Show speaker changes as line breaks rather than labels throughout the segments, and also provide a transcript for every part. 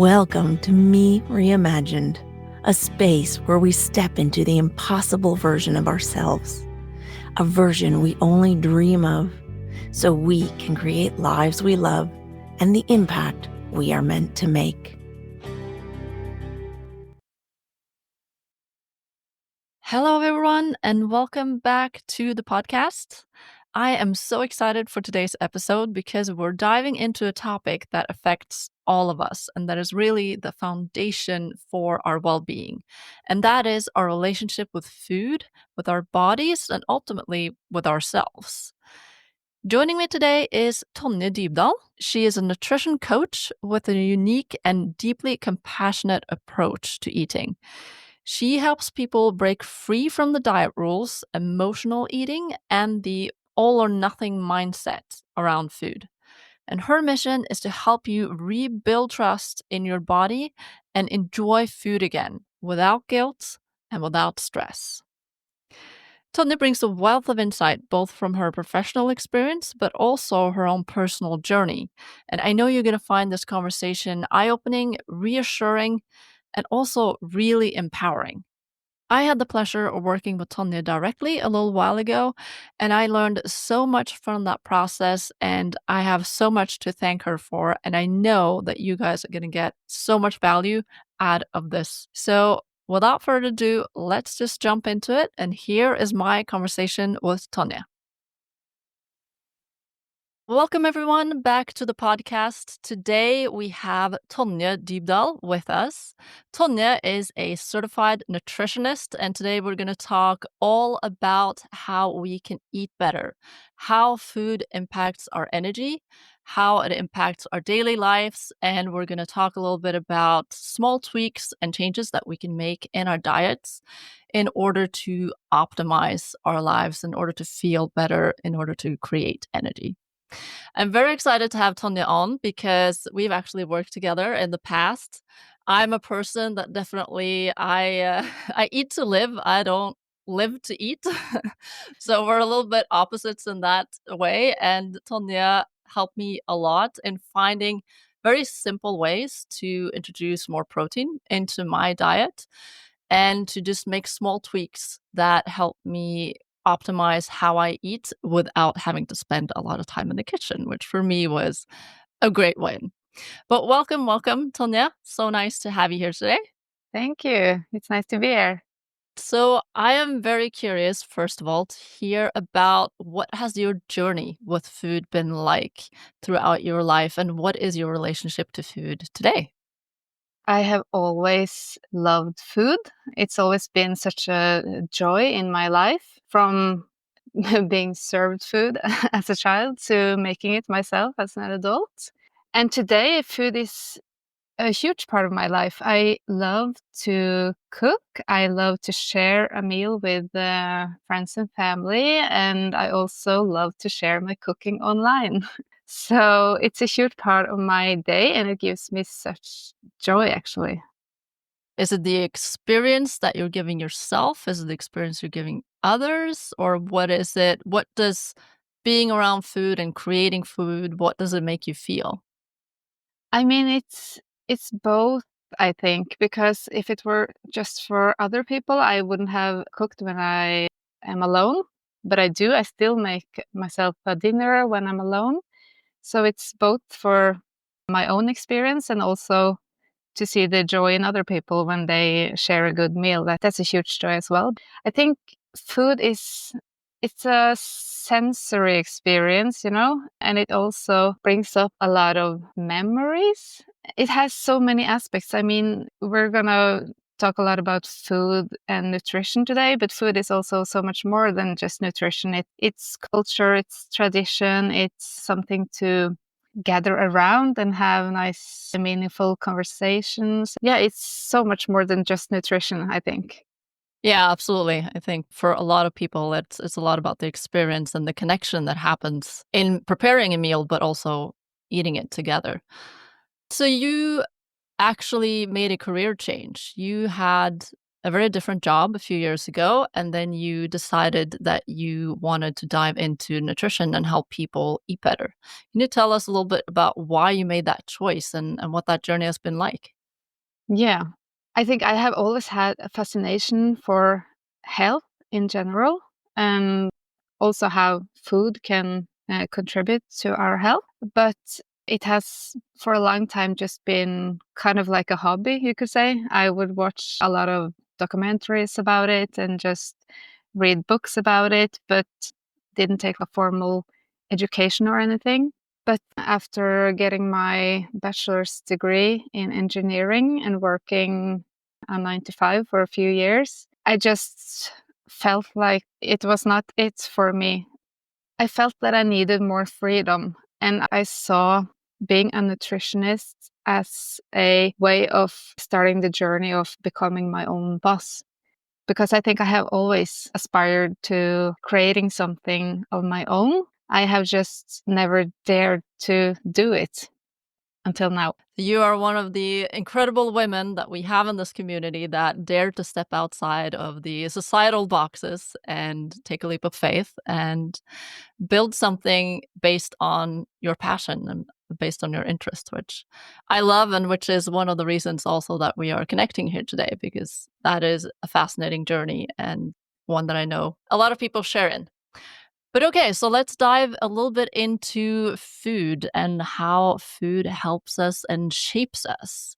Welcome to Me Reimagined, a space where we step into the impossible version of ourselves, a version we only dream of, so we can create lives we love and the impact we are meant to make.
Hello, everyone, and welcome back to the podcast. I am so excited for today's episode because we're diving into a topic that affects all of us, and that is really the foundation for our well being. And that is our relationship with food, with our bodies, and ultimately with ourselves. Joining me today is Tonje Dybdal. She is a nutrition coach with a unique and deeply compassionate approach to eating. She helps people break free from the diet rules, emotional eating, and the all or nothing mindset around food. And her mission is to help you rebuild trust in your body and enjoy food again without guilt and without stress. Tonje brings a wealth of insight both from her professional experience but also her own personal journey. And I know you're going to find this conversation eye opening, reassuring, and also really empowering. I had the pleasure of working with Tonje directly a little while ago, and I learned so much from that process, and I have so much to thank her for, and I know that you guys are going to get so much value out of this. So without further ado, let's just jump into it, and here is my conversation with Tonje. Welcome, everyone, back to the podcast. Today, we have Tonje Dybdal with us. Tonje is a certified nutritionist, and today we're going to talk all about how we can eat better, how food impacts our energy, how it impacts our daily lives, and we're going to talk a little bit about small tweaks and changes that we can make in our diets in order to optimize our lives, in order to feel better, in order to create energy. I'm very excited to have Tonje on because we've actually worked together in the past. I'm a person that definitely I eat to live. I don't live to eat. So we're a little bit opposites in that way. And Tonje helped me a lot in finding very simple ways to introduce more protein into my diet and to just make small tweaks that help me optimize how I eat without having to spend a lot of time in the kitchen, which for me was a great win. But welcome, Tonje. So nice to have you here today.
Thank you. It's nice to be here.
So I am very curious, first of all, to hear about what has your journey with food been like throughout your life, and what is your relationship to food today?
I have always loved food. It's always been such a joy in my life, from being served food as a child to making it myself as an adult. And today, food is a huge part of my life. I love to cook. I love to share a meal with friends and family. And I also love to share my cooking online. So it's a huge part of my day, and it gives me such joy, actually.
Is it the experience that you're giving yourself? Is it the experience you're giving others? Or what is it? What does being around food and creating food, what does it make you feel?
I mean, it's both, I think, because if it were just for other people, I wouldn't have cooked when I am alone. But I do. I still make myself a dinner when I'm alone. So it's both for my own experience and also to see the joy in other people when they share a good meal. That's a huge joy as well. I think food it's a sensory experience, and it also brings up a lot of memories. It has so many aspects. I mean, we're gonna talk a lot about food and nutrition today, but food is also so much more than just nutrition. It's culture, it's tradition, it's something to gather around and have nice, meaningful conversations. Yeah, it's so much more than just nutrition, I think.
Yeah, absolutely. I think for a lot of people, it's a lot about the experience and the connection that happens in preparing a meal, but also eating it together. So you actually made a career change. You had a very different job a few years ago, and then you decided that you wanted to dive into nutrition and help people eat better. Can you tell us a little bit about why you made that choice and what that journey has been like?
Yeah. I think I have always had a fascination for health in general and also how food can contribute to our health. But it has for a long time just been kind of like a hobby, you could say. I would watch a lot of documentaries about it and just read books about it, but didn't take a formal education or anything. But after getting my bachelor's degree in engineering and working a 9 to 5 for a few years, I just felt like it was not it for me. I felt that I needed more freedom, and I saw being a nutritionist as a way of starting the journey of becoming my own boss. Because I think I have always aspired to creating something of my own. I have just never dared to do it until now.
You are one of the incredible women that we have in this community that dare to step outside of the societal boxes and take a leap of faith and build something based on your passion and based on your interest, which I love, and which is one of the reasons also that we are connecting here today, because that is a fascinating journey and one that I know a lot of people share in. But okay, so let's dive a little bit into food and how food helps us and shapes us.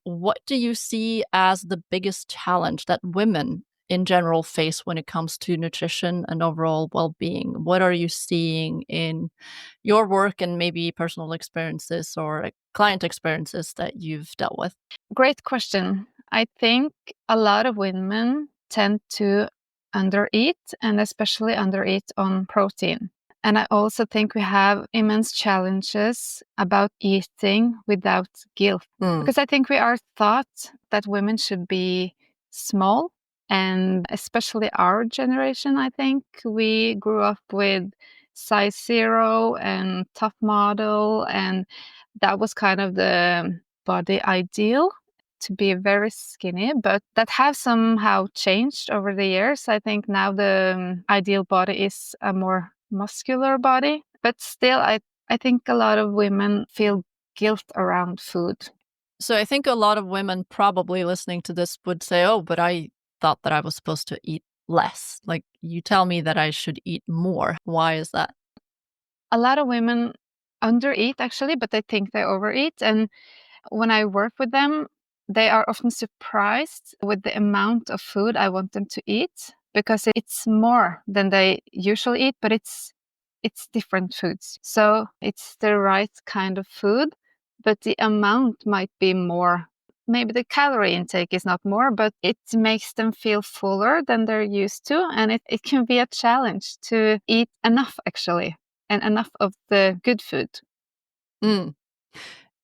What do you see as the biggest challenge that women in general face when it comes to nutrition and overall well-being? What are you seeing in your work and maybe personal experiences or client experiences that you've dealt with?
Great question. I think a lot of women tend to undereat and especially undereat on protein. And I also think we have immense challenges about eating without guilt. Because I think we are taught that women should be small. And especially our generation, I think we grew up with size 0 and top model. And that was kind of the body ideal, to be very skinny, but that has somehow changed over the years. I think now the ideal body is a more muscular body, but still, I think a lot of women feel guilt around food.
So I think a lot of women probably listening to this would say, oh, but I thought that I was supposed to eat less. Like, you tell me that I should eat more. Why is that?
A lot of women undereat actually, but they think they overeat. And when I work with them, they are often surprised with the amount of food I want them to eat, because it's more than they usually eat, but it's different foods. So it's the right kind of food, but the amount might be more. Maybe the calorie intake is not more, but it makes them feel fuller than they're used to. And it can be a challenge to eat enough, actually, and enough of the good food.
Mm.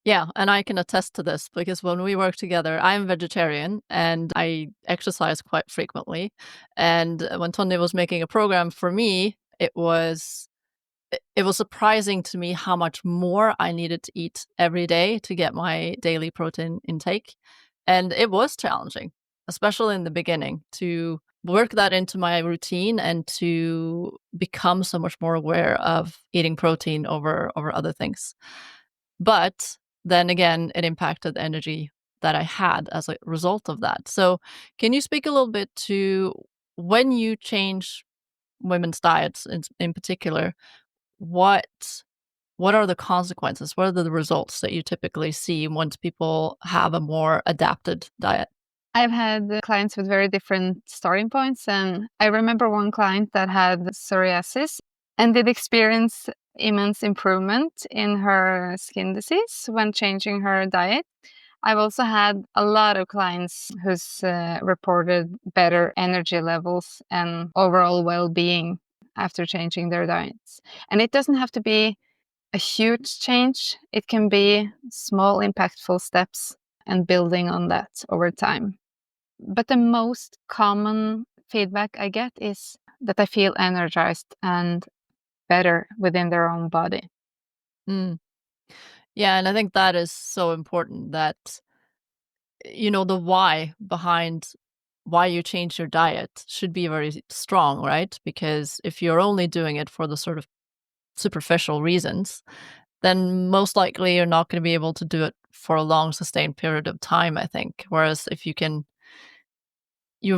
Yeah, and I can attest to this because when we work together, I'm vegetarian and I exercise quite frequently. And when Tonje was making a program for me, it was surprising to me how much more I needed to eat every day to get my daily protein intake. And it was challenging, especially in the beginning, to work that into my routine and to become so much more aware of eating protein over other things. But then again, it impacted the energy that I had as a result of that. So, can you speak a little bit to when you change women's diets in particular, what what are the consequences? What are the results that you typically see once people have a more adapted diet?
I've had clients with very different starting points. And I remember one client that had psoriasis and did experience immense improvement in her skin disease when changing her diet. I've also had a lot of clients who's reported better energy levels and overall well-being after changing their diets. And it doesn't have to be a huge change. It can be small, impactful steps and building on that over time. But the most common feedback I get is that I feel energized and better within their own body.
Mm. Yeah, and I think that is so important that, the why behind why you change your diet should be very strong, right? Because if you're only doing it for the sort of superficial reasons, then most likely you're not going to be able to do it for a long sustained period of time, I think. Whereas if you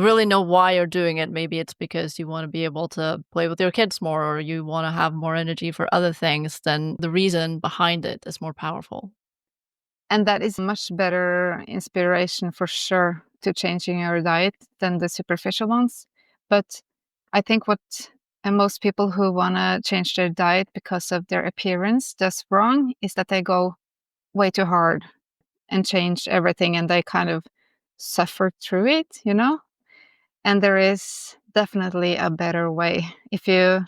really know why you're doing it, maybe it's because you want to be able to play with your kids more or you want to have more energy for other things, then the reason behind it is more powerful.
And that is much better inspiration for sure to changing your diet than the superficial ones. But I think what most people who want to change their diet because of their appearance does wrong is that they go way too hard and change everything and they kind of suffer through it, you know? And there is definitely a better way. If you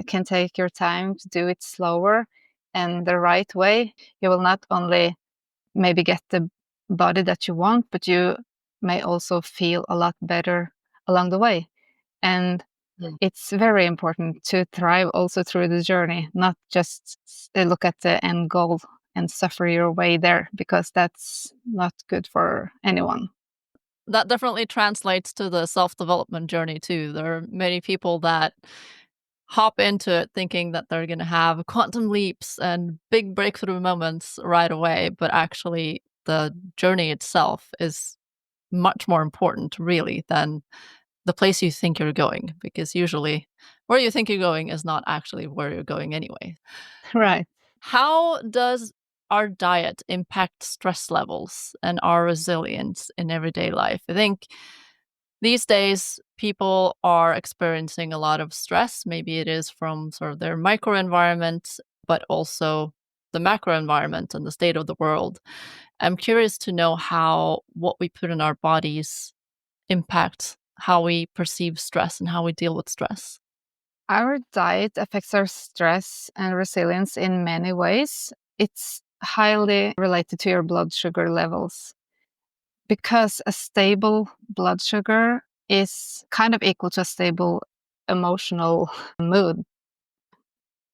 can take your time to do it slower and the right way, you will not only maybe get the body that you want, but you may also feel a lot better along the way. And it's very important to thrive also through the journey, not just look at the end goal and suffer your way there, because that's not good for anyone.
That definitely translates to the self-development journey too. There are many people that hop into it thinking that they're going to have quantum leaps and big breakthrough moments right away, but actually the journey itself is much more important really than the place you think you're going, because usually where you think you're going is not actually where you're going anyway.
Right.
How does our diet impact stress levels and our resilience in everyday life? I think these days people are experiencing a lot of stress. Maybe it is from sort of their microenvironment, but also the macro environment and the state of the world. I'm curious to know how what we put in our bodies impacts how we perceive stress and how we deal with stress.
Our diet affects our stress and resilience in many ways. It's highly related to your blood sugar levels because a stable blood sugar is kind of equal to a stable emotional mood.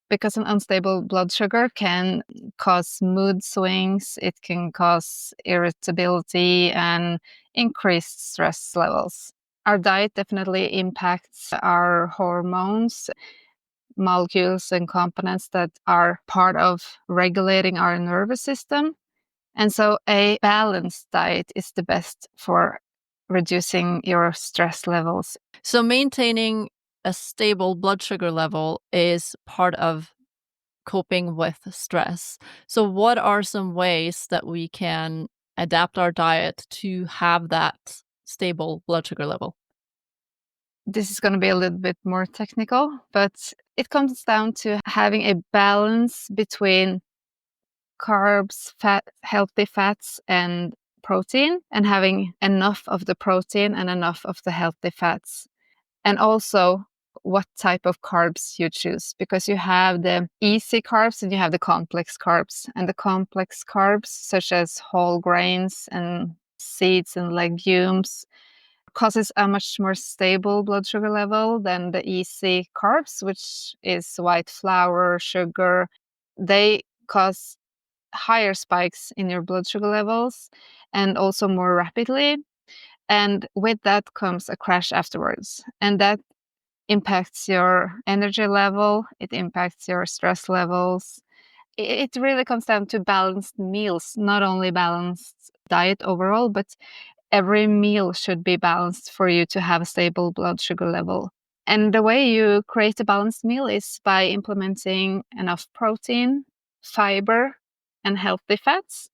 Because an unstable blood sugar can cause mood swings, it can cause irritability and increased stress levels. Our diet definitely impacts our hormones, molecules and components that are part of regulating our nervous system. And so a balanced diet is the best for reducing your stress levels.
So, maintaining a stable blood sugar level is part of coping with stress. So, what are some ways that we can adapt our diet to have that stable blood sugar level?
This is going to be a little bit more technical, but it comes down to having a balance between carbs, fat, healthy fats, and protein, and having enough of the protein and enough of the healthy fats. And also what type of carbs you choose, because you have the easy carbs and you have the complex carbs. And the complex carbs, such as whole grains and seeds and legumes, causes a much more stable blood sugar level than the easy carbs, which is white flour, sugar. They cause higher spikes in your blood sugar levels and also more rapidly. And with that comes a crash afterwards. And that impacts your energy level, it impacts your stress levels. It really comes down to balanced meals, not only balanced diet overall, but every meal should be balanced for you to have a stable blood sugar level. And the way you create a balanced meal is by implementing enough protein, fiber, and healthy fats.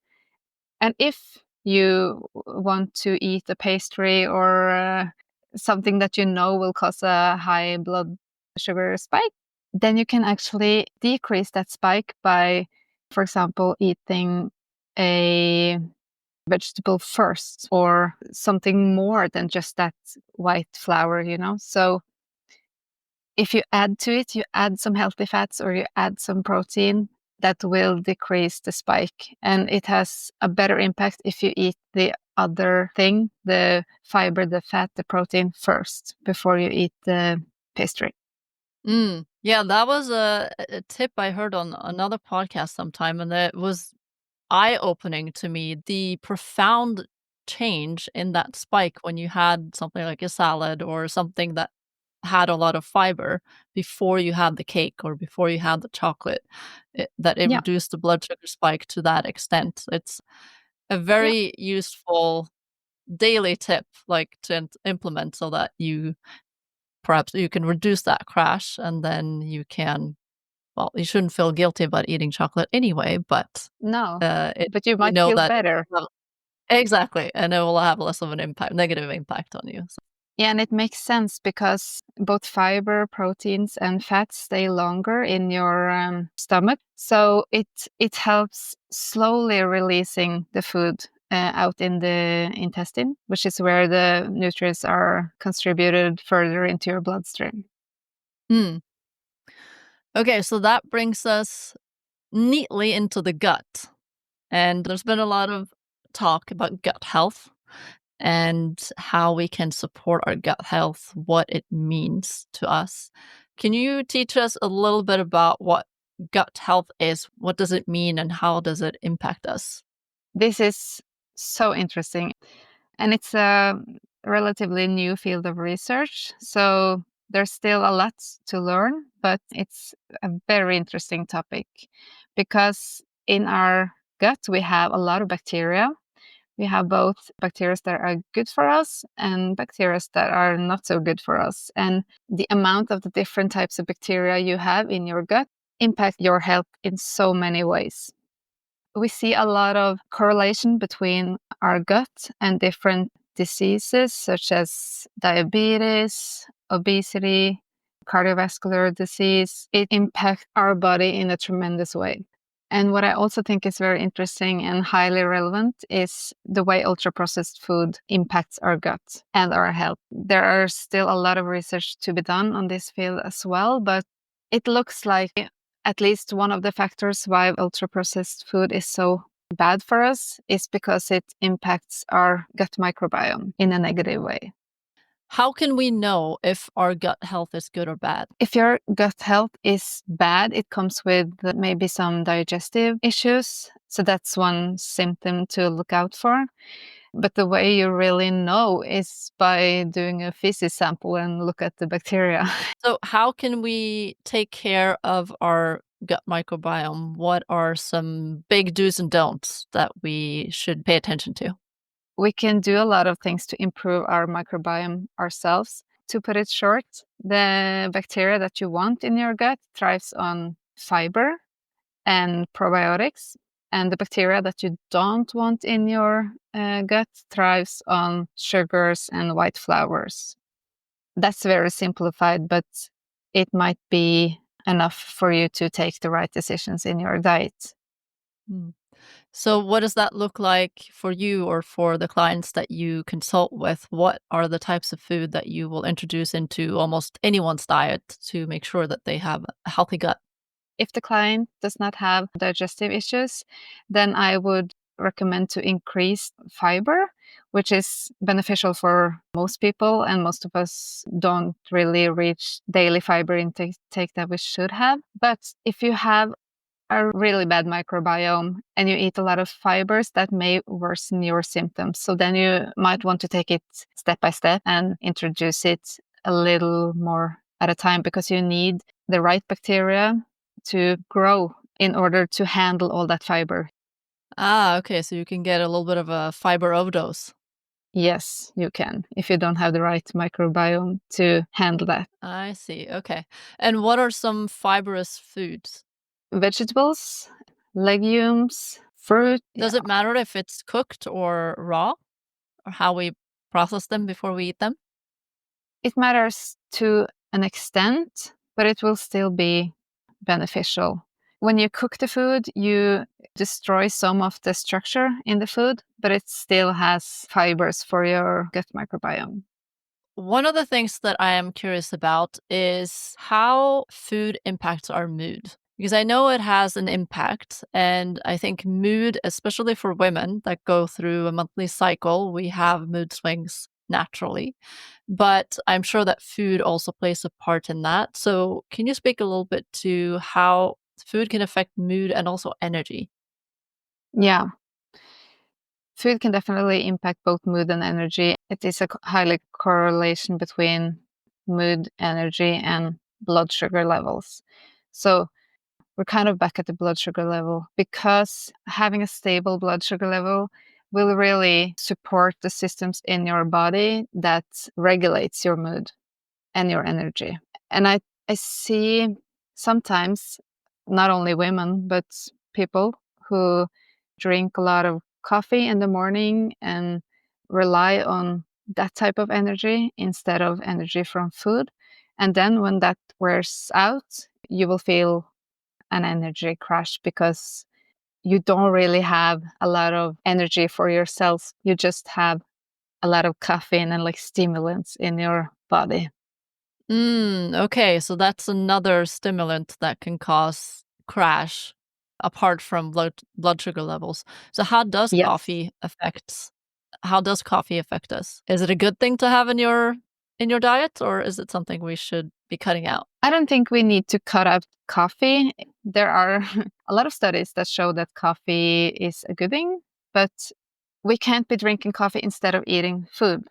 And if you want to eat a pastry or something that you know will cause a high blood sugar spike, then you can actually decrease that spike by, for example, eating a vegetable first or something more than just that white flour, you know? So if you add to it, you add some healthy fats or you add some protein, that will decrease the spike. And it has a better impact if you eat the other thing, the fiber, the fat, the protein first before you eat the pastry.
Yeah, that was a tip I heard on another podcast sometime, and it was eye-opening to me, the profound change in that spike when you had something like a salad or something that had a lot of fiber before you had the cake or before you had the chocolate, that it
Yeah.
reduced the blood sugar spike to that extent. It's a
Yeah.
very useful daily tip, like to implement so that perhaps you can reduce that crash and then you can, well, you shouldn't feel guilty about eating chocolate anyway, but
No,
it,
but you
you
might
know
feel
that
better.
exactly, and it will have less of an impact, negative impact on you. So,
Yeah, and it makes sense because both fiber, proteins, and fats stay longer in your stomach. So it helps slowly releasing the food out in the intestine, which is where the nutrients are contributed further into your bloodstream.
hmm. Okay, so that brings us neatly into the gut. And there's been a lot of talk about gut health and how we can support our gut health, what it means to us. Can you teach us a little bit about what gut health is? What does it mean and how does it impact us?
This is so interesting. And it's a relatively new field of research. So there's still a lot to learn, but it's a very interesting topic because in our gut, we have a lot of bacteria. We have both bacteria that are good for us and bacteria that are not so good for us. And the amount of the different types of bacteria you have in your gut impact your health in so many ways. We see a lot of correlation between our gut and different diseases such as diabetes, obesity, cardiovascular disease. It impacts our body in a tremendous way. And what I also think is very interesting and highly relevant is the way ultra processed food impacts our gut and our health. There are still a lot of research to be done on this field as well, but it looks like at least one of the factors why ultra processed food is so bad for us is because it impacts our gut microbiome in a negative way.
How can we know if our gut health is good or bad?
If your gut health is bad, it comes with maybe some digestive issues. So that's one symptom to look out for. But the way you really know is by doing a feces sample and look at the bacteria.
So, how can we take care of our gut microbiome? What are some big do's and don'ts that we should pay attention to?
We can do a lot of things to improve our microbiome ourselves. To put it short, the bacteria that you want in your gut thrives on fiber and probiotics, and the bacteria that you don't want in your gut thrives on sugars and white flours. That's very simplified, but it might be enough for you to take the right decisions in your diet.
Mm. So, what does that look like for you or for the clients that you consult with? What are the types of food that you will introduce into almost anyone's diet to make sure that they have a healthy gut?
If the client does not have digestive issues, then I would recommend to increase fiber, which is beneficial for most people, and most of us don't really reach daily fiber intake that we should have. But if you have a really bad microbiome and you eat a lot of fibers, that may worsen your symptoms. So then you might want to take it step by step and introduce it a little more at a time because you need the right bacteria to grow in order to handle all that fiber.
Ah, okay. So you can get a little bit of a fiber overdose.
Yes, you can if you don't have the right microbiome to handle that.
I see. Okay. And what are some fibrous foods?
Vegetables, legumes, fruit.
Does it matter if it's cooked or raw or how we process them before we eat them?
It matters to an extent, but it will still be beneficial. When you cook the food, you destroy some of the structure in the food, but it still has fibers for your gut microbiome.
One of the things that I am curious about is how food impacts our mood. Because I know it has an impact. And I think mood, especially for women that go through a monthly cycle, we have mood swings naturally. But I'm sure that food also plays a part in that. So, can you speak a little bit to how food can affect mood and also energy?
Yeah. food can definitely impact both mood and energy. It is a highly correlation between mood, energy, and blood sugar levels. So we're kind of back at the blood sugar level, because having a stable blood sugar level will really support the systems in your body that regulates your mood and your energy. And I see sometimes not only women, but people who drink a lot of coffee in the morning and rely on that type of energy instead of energy from food. And then when that wears out, you will feel an energy crash, because you don't really have a lot of energy for yourself. You just have a lot of caffeine and like stimulants in your body.
Okay, so that's another stimulant that can cause crash apart from blood sugar levels. So
Yes.
how does coffee affect us? Is it a good thing to have in your diet, or is it something we should be cutting out?
I don't think we need to cut out coffee. There are a lot of studies that show that coffee is a good thing, but we can't be drinking coffee instead of eating food.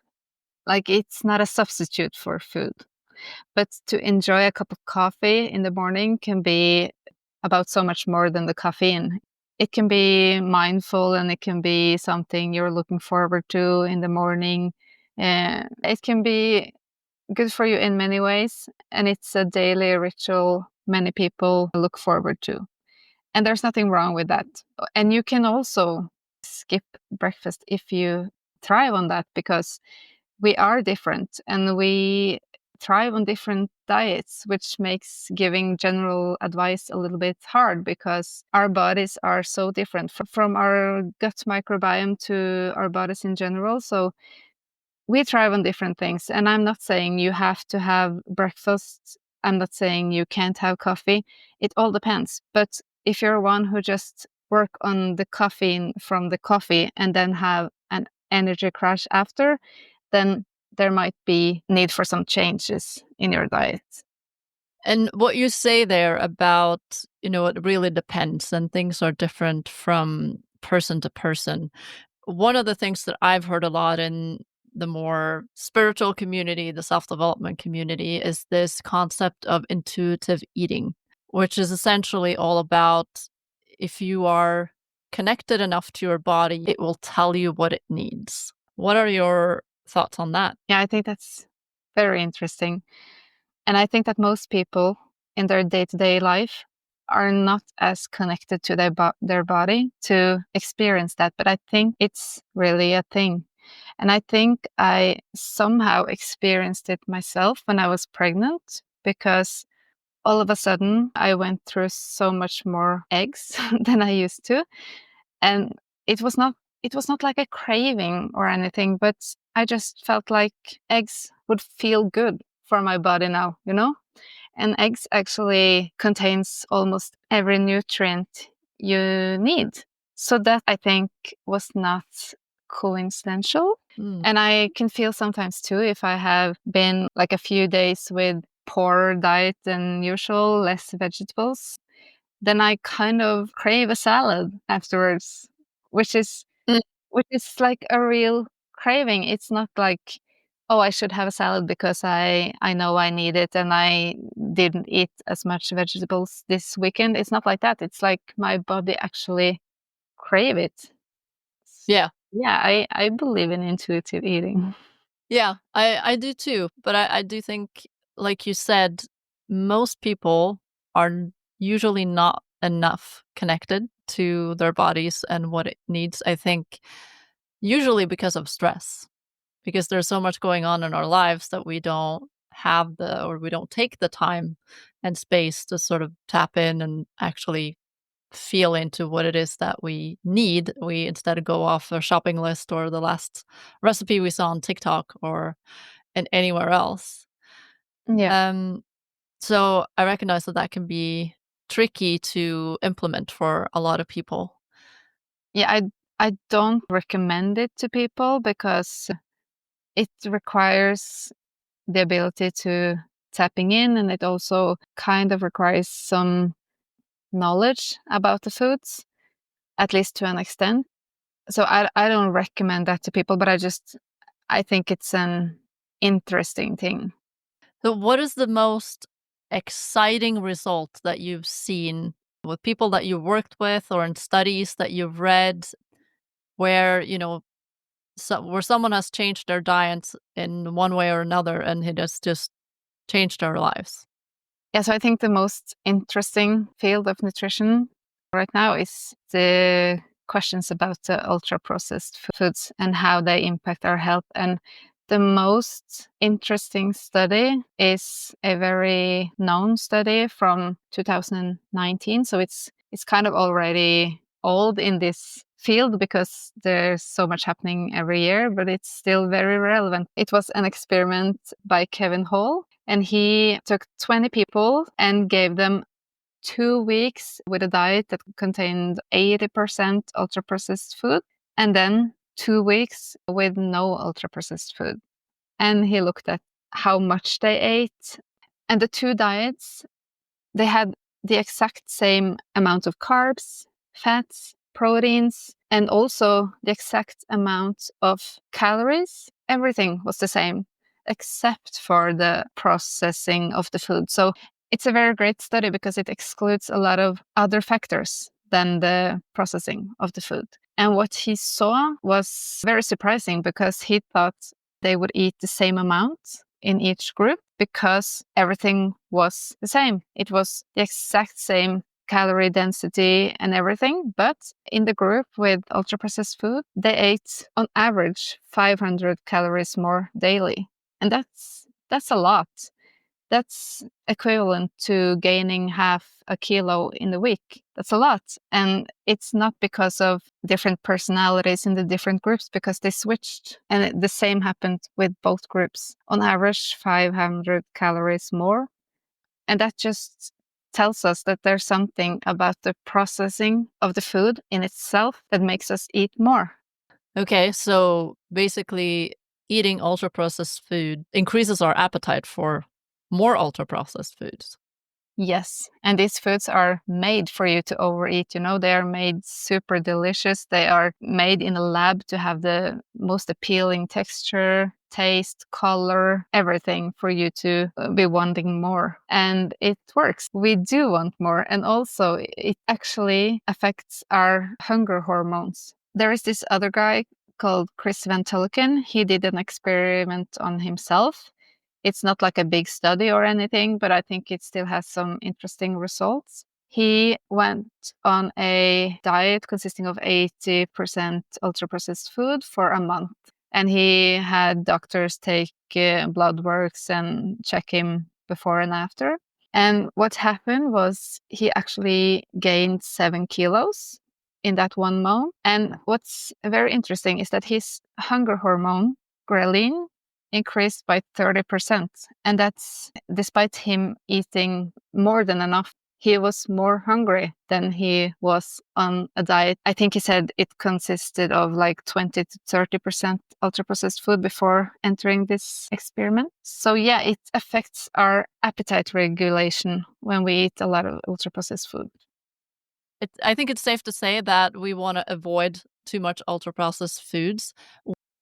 Like, it's not a substitute for food. But to enjoy a cup of coffee in the morning can be about so much more than the caffeine. It can be mindful, and it can be something you're looking forward to in the morning. It can be good for you in many ways, and it's a daily ritual many people look forward to. And there's nothing wrong with that. And you can also skip breakfast if you thrive on that, because we are different and we thrive on different diets, which makes giving general advice a little bit hard, because our bodies are so different from our gut microbiome to our bodies in general. So we thrive on different things. And I'm not saying you have to have breakfast. I'm not saying you can't have coffee. It all depends. But if you're one who just work on the caffeine from the coffee and then have an energy crash after, then there might be need for some changes in your diet.
And what you say there about, it really depends and things are different from person to person. One of the things that I've heard a lot in the more spiritual community, the self-development community, is this concept of intuitive eating, which is essentially all about, if you are connected enough to your body, it will tell you what it needs. What are your thoughts on that?
Yeah, I think that's very interesting. And I think that most people in their day-to-day life are not as connected to their body to experience that. But I think it's really a thing. And I think I somehow experienced it myself when I was pregnant, because all of a sudden I went through so much more eggs than I used to. And it was not it was not like a craving or anything, but I just felt like eggs would feel good for my body now, you know? And eggs actually contains almost every nutrient you need. So that, I think, was not coincidental.
Mm.
And I can feel sometimes too, if I have been like a few days with poorer diet than usual, less vegetables, then I kind of crave a salad afterwards, which is
Mm.
which is like a real craving. It's not like, oh, I should have a salad because I know I need it and I didn't eat as much vegetables this weekend. It's not like that. It's like my body actually crave it.
Yeah.
Yeah, I believe in intuitive eating.
Yeah, I do too. But I do think, like you said, most people are usually not enough connected to their bodies and what it needs. I think usually because of stress, because there's so much going on in our lives that we don't have or we don't take the time and space to sort of tap in and actually feel into what it is that we need. We instead go off a shopping list or the last recipe we saw on TikTok or and anywhere else.
Yeah.
Um, so I recognize that that can be tricky to implement for a lot of people.
Yeah, I don't recommend it to people, because it requires the ability to tapping in, and it also kind of requires some knowledge about the foods, at least to an extent. So I don't recommend that to people, but I think it's an interesting thing.
So what is the most exciting result that you've seen with people that you've worked with or in studies that you've read where, where someone has changed their diet in one way or another and it has just changed their lives?
Yeah, so I think the most interesting field of nutrition right now is the questions about the ultra processed foods and how they impact our health. And the most interesting study is a very known study from 2019. So it's kind of already old in this field because there's so much happening every year, but it's still very relevant. It was an experiment by Kevin Hall, and he took 20 people and gave them 2 weeks with a diet that contained 80% ultra processed food, and then 2 weeks with no ultra processed food. And he looked at how much they ate. And the two diets, they had the exact same amount of carbs, fats, proteins, and also the exact amount of calories. Everything was the same except for the processing of the food. So it's a very great study because it excludes a lot of other factors than the processing of the food. And what he saw was very surprising because he thought they would eat the same amount in each group because everything was the same. It was the exact same calorie density and everything. But in the group with ultra processed food, they ate on average 500 calories more daily. And that's a lot. That's equivalent to gaining half a kilo in a week. That's a lot. And it's not because of different personalities in the different groups, because they switched. And the same happened with both groups. On average, 500 calories more. And that just tells us that there's something about the processing of the food in itself that makes us eat more.
Okay, so basically eating ultra processed food increases our appetite for more ultra processed foods.
Yes, and these foods are made for you to overeat. They are made super delicious. They are made in a lab to have the most appealing texture, taste, color, everything for you to be wanting more. And it works. We do want more. And also, it actually affects our hunger hormones. There is this other guy called Chris Van Tulleken. He did an experiment on himself. It's not like a big study or anything, but I think it still has some interesting results. He went on a diet consisting of 80% ultra processed food for a month. And he had doctors take blood works and check him before and after. And what happened was he actually gained 7 kilos in that 1 month. And what's very interesting is that his hunger hormone, ghrelin, increased by 30%. And that's despite him eating more than enough. He was more hungry than he was on a diet. I think he said it consisted of like 20 to 30% ultra processed food before entering this experiment. So yeah, it affects our appetite regulation when we eat a lot of ultra processed food.
I think it's safe to say that we want to avoid too much ultra processed foods.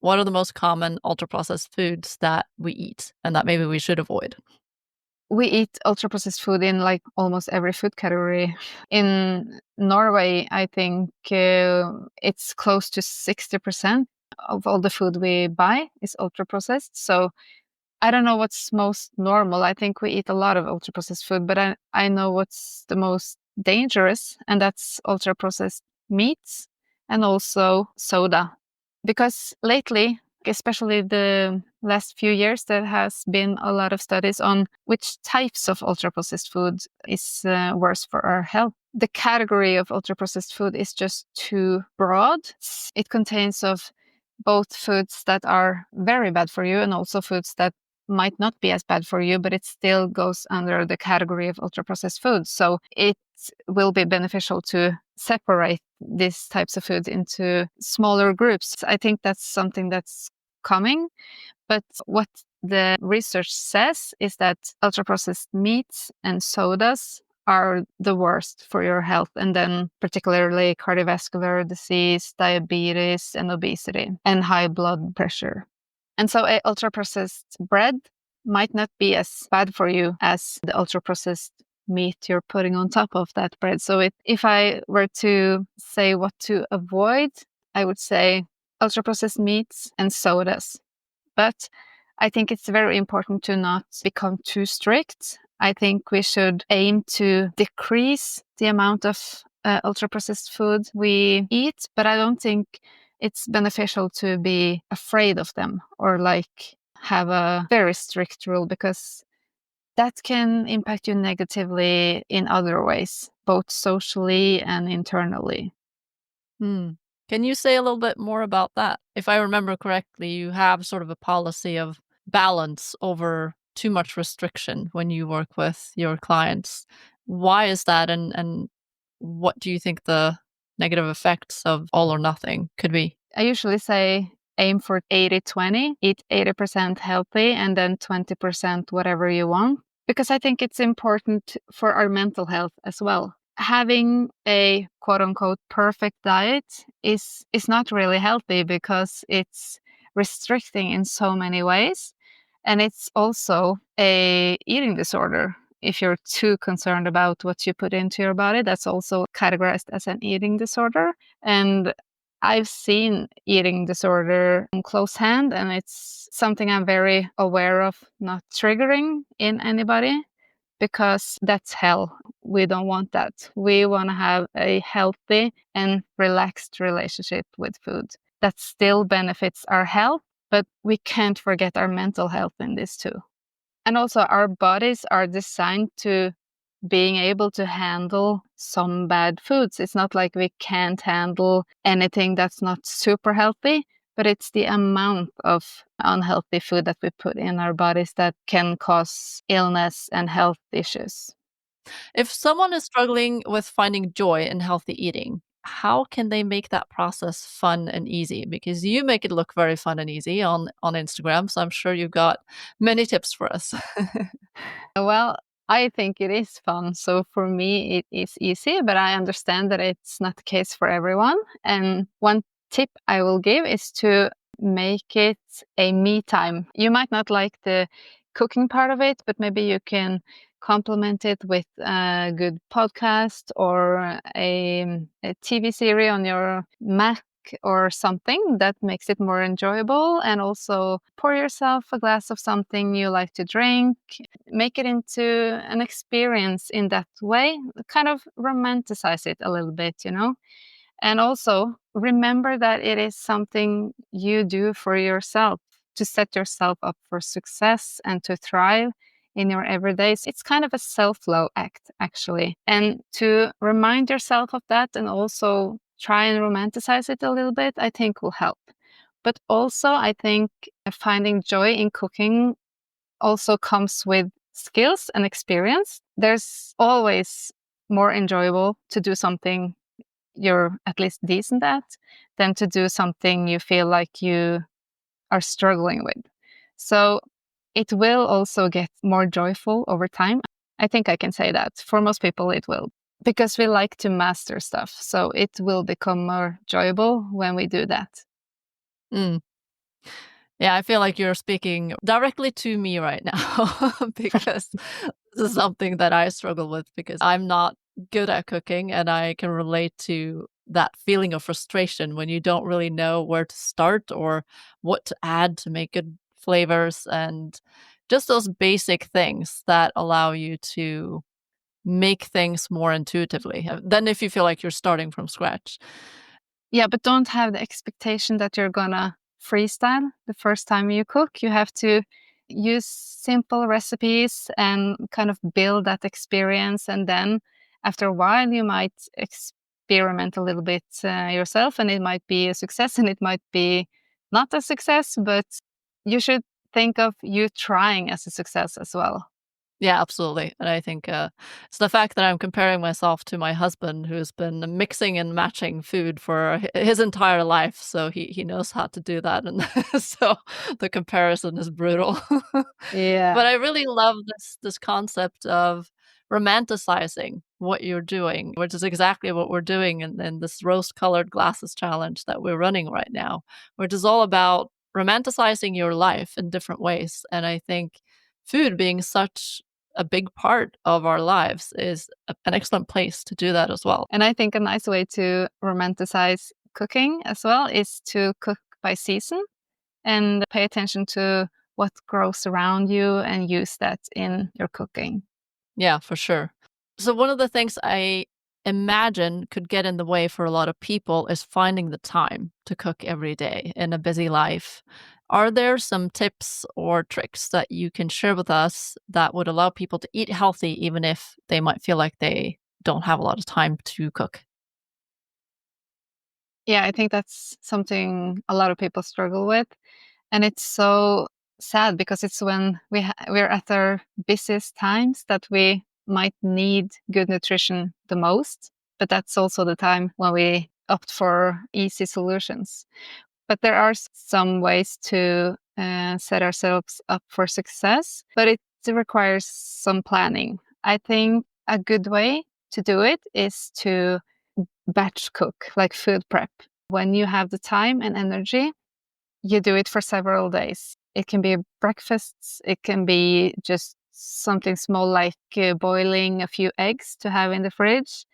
What are the most common ultra processed foods that we eat and that maybe we should avoid?
We eat ultra processed food in like almost every food category. In Norway, I think it's close to 60% of all the food we buy is ultra processed. So I don't know what's most normal. I think we eat a lot of ultra processed food, but I know what's the most dangerous, and that's ultra processed meats and also soda. Because lately, especially the last few years, there has been a lot of studies on which types of ultra processed food is worse for our health. The category of ultra processed food is just too broad. It contains of both foods that are very bad for you and also foods that might not be as bad for you, but it still goes under the category of ultra processed foods. So it will be beneficial to separate these types of food into smaller groups. I think that's something that's coming. But what the research says is that ultra processed meats and sodas are the worst for your health, and then particularly cardiovascular disease, diabetes, and obesity, and high blood pressure. And so a ultra-processed bread might not be as bad for you as the ultra-processed meat you're putting on top of that bread. So if I were to say what to avoid, I would say ultra-processed meats and sodas. But I think it's very important to not become too strict. I think we should aim to decrease the amount of ultra-processed food we eat, but I don't think it's beneficial to be afraid of them or like have a very strict rule, because that can impact you negatively in other ways, both socially and internally.
Can you say a little bit more about that? If I remember correctly, you have sort of a policy of balance over too much restriction when you work with your clients. Why is that, and what do you think the negative effects of all or nothing could be?
I usually say aim for 80-20, eat 80% healthy and then 20% whatever you want, because I think it's important for our mental health as well. Having a quote unquote perfect diet is not really healthy, because it's restricting in so many ways. And it's also a eating disorder. If you're too concerned about what you put into your body, that's also categorized as an eating disorder. And I've seen eating disorder on close hand, and it's something I'm very aware of not triggering in anybody, because that's hell. We don't want that. We want to have a healthy and relaxed relationship with food that still benefits our health, but we can't forget our mental health in this too. And also, our bodies are designed to being able to handle some bad foods. It's not like we can't handle anything that's not super healthy, but it's the amount of unhealthy food that we put in our bodies that can cause illness and health issues.
If someone is struggling with finding joy in healthy eating, how can they make that process fun and easy? Because you make it look very fun and easy on Instagram, so I'm sure you've got many tips for us.
Well, I think it is fun. So for me, it is easy, but I understand that it's not the case for everyone. And one tip I will give is to make it a me time. You might not like the cooking part of it, but maybe you can complement it with a good podcast or a TV series on your Mac or something that makes it more enjoyable. And also pour yourself a glass of something you like to drink. Make it into an experience in that way. Kind of romanticize it a little bit, you know? And also remember that it is something you do for yourself, to set yourself up for success and to thrive in your everydays. It's kind of a self-love act, actually. And to remind yourself of that and also try and romanticize it a little bit, I think will help. But also, I think finding joy in cooking also comes with skills and experience. There's always more enjoyable to do something you're at least decent at than to do something you feel like you are struggling with. So it will also get more joyful over time. I think I can say that. For most people, it will, because we like to master stuff. So it will become more enjoyable when we do that.
Mm. Yeah, I feel like you're speaking directly to me right now because this is something that I struggle with because I'm not good at cooking, and I can relate to that feeling of frustration when you don't really know where to start or what to add to make good flavors, and just those basic things that allow you to make things more intuitively than if you feel like you're starting from scratch.
Yeah, but don't have the expectation that you're gonna freestyle the first time you cook. You have to use simple recipes and kind of build that experience. And then after a while, you might experiment a little bit yourself, and it might be a success and it might be not a success, but you should think of you trying as a success as well.
Yeah, absolutely. And I think it's the fact that I'm comparing myself to my husband, who's been mixing and matching food for his entire life. So he knows how to do that. And so the comparison is brutal.
Yeah.
But I really love this concept of romanticizing what you're doing, which is exactly what we're doing in this rose-colored glasses challenge that we're running right now, which is all about romanticizing your life in different ways. And I think food being such a big part of our lives is an excellent place to do that as well.
And I think a nice way to romanticize cooking as well is to cook by season and pay attention to what grows around you and use that in your cooking.
Yeah, for sure. So one of the things I imagine could get in the way for a lot of people is finding the time to cook every day in a busy life. Are there some tips or tricks that you can share with us that would allow people to eat healthy even if they might feel like they don't have a lot of time to cook?
Yeah, I think that's something a lot of people struggle with. And it's so sad because it's when we're at our busiest times that we might need good nutrition the most. But that's also the time when we opt for easy solutions. But there are some ways to set ourselves up for success, but it requires some planning. I think a good way to do it is to batch cook, like food prep. When you have the time and energy, you do it for several days. It can be breakfasts, it can be just something small like boiling a few eggs to have in the fridge.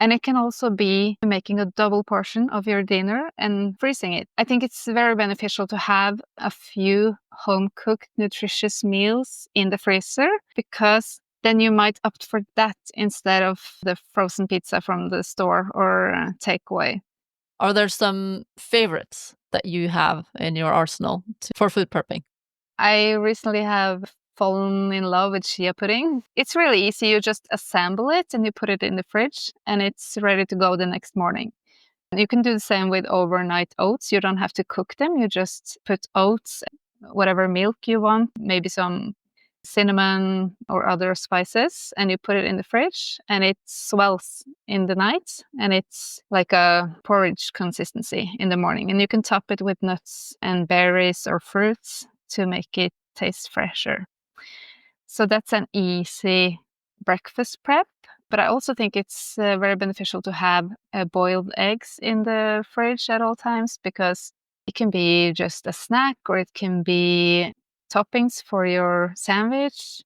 And it can also be making a double portion of your dinner and freezing it. I think it's very beneficial to have a few home cooked, nutritious meals in the freezer because then you might opt for that instead of the frozen pizza from the store or takeaway.
Are there some favorites that you have in your arsenal for food prepping?
I recently have fallen in love with chia pudding. It's really easy. You just assemble it and you put it in the fridge and it's ready to go the next morning. You can do the same with overnight oats. You don't have to cook them. You just put oats, whatever milk you want, maybe some cinnamon or other spices, and you put it in the fridge and it swells in the night and it's like a porridge consistency in the morning. And you can top it with nuts and berries or fruits to make it taste fresher. So that's an easy breakfast prep. But I also think it's very beneficial to have boiled eggs in the fridge at all times because it can be just a snack or it can be toppings for your sandwich.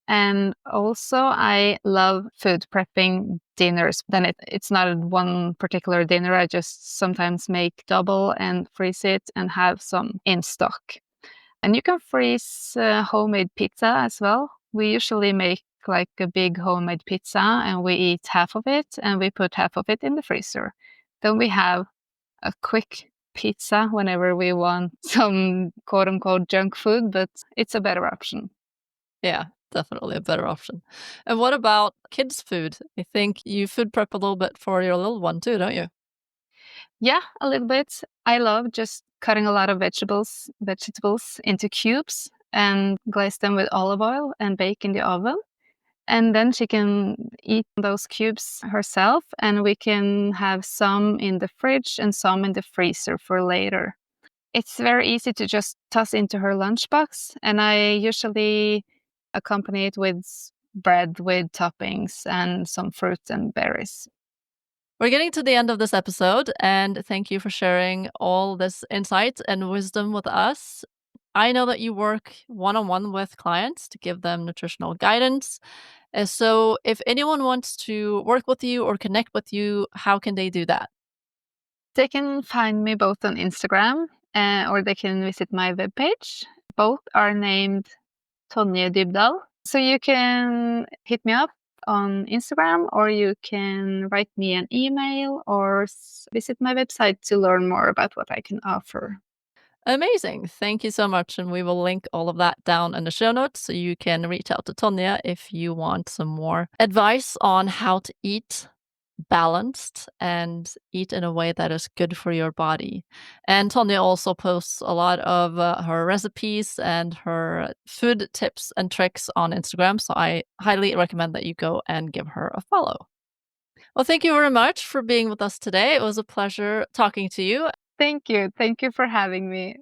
And also, I love food prepping dinners. Then it's not one particular dinner. I just sometimes make double and freeze it and have some in stock. And you can freeze homemade pizza as well. We usually make like a big homemade pizza and we eat half of it and we put half of it in the freezer. Then we have a quick pizza whenever we want some quote unquote junk food, but it's a better option.
Yeah, definitely a better option. And what about kids' food? I think you food prep a little bit for your little one too, don't you?
Yeah, a little bit. I love just cutting a lot of vegetables into cubes and glaze them with olive oil and bake in the oven. And then she can eat those cubes herself, and we can have some in the fridge and some in the freezer for later. It's very easy to just toss into her lunchbox, and I usually accompany it with bread with toppings and some fruits and berries.
We're getting to the end of this episode, and thank you for sharing all this insight and wisdom with us. I know that you work one on one with clients to give them nutritional guidance. So, if anyone wants to work with you or connect with you, how can they do that?
They can find me both on Instagram or they can visit my webpage. Both are named Tonje Dybdal. So you can hit me up on Instagram or you can write me an email or visit my website to learn more about what I can offer.
Amazing. Thank you so much. And we will link all of that down in the show notes so you can reach out to Tonje if you want some more advice on how to eat balanced and eat in a way that is good for your body. And Tonje also posts a lot of her recipes and her food tips and tricks on Instagram. So I highly recommend that you go and give her a follow. Well, thank you very much for being with us today. It was a pleasure talking to you.
Thank you. Thank you for having me.